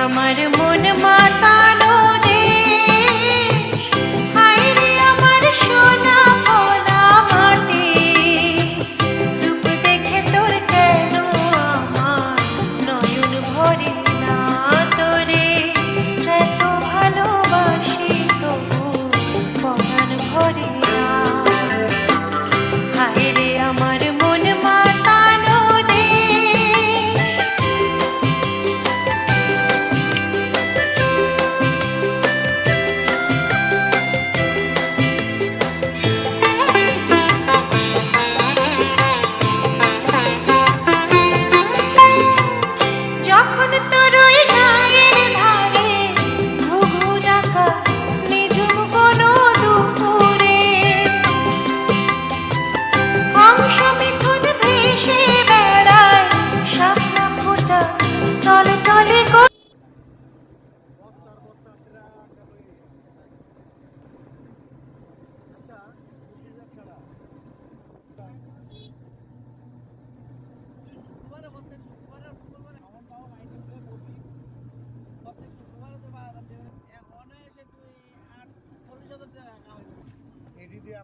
আমার মন মাতানো দেশ, হায়রে আমার সোনা ভোলা মাটি। রূপ দেখে তোর কেন আমার নয়ন ভরে না, তোরে এত ভালোবাসি তবু পরাণ ভরে না। হায়রে আমার মন মাতানো দেশ। যখন তোর ওই গায়ের ধারে ঘুঘু ডাকা নিঝুম কোনো দুপুরে, হংস মিথুন ভেসে বেড়ায় শাপলা ফোঁটা টলে টলে গো। এটি দিয়ে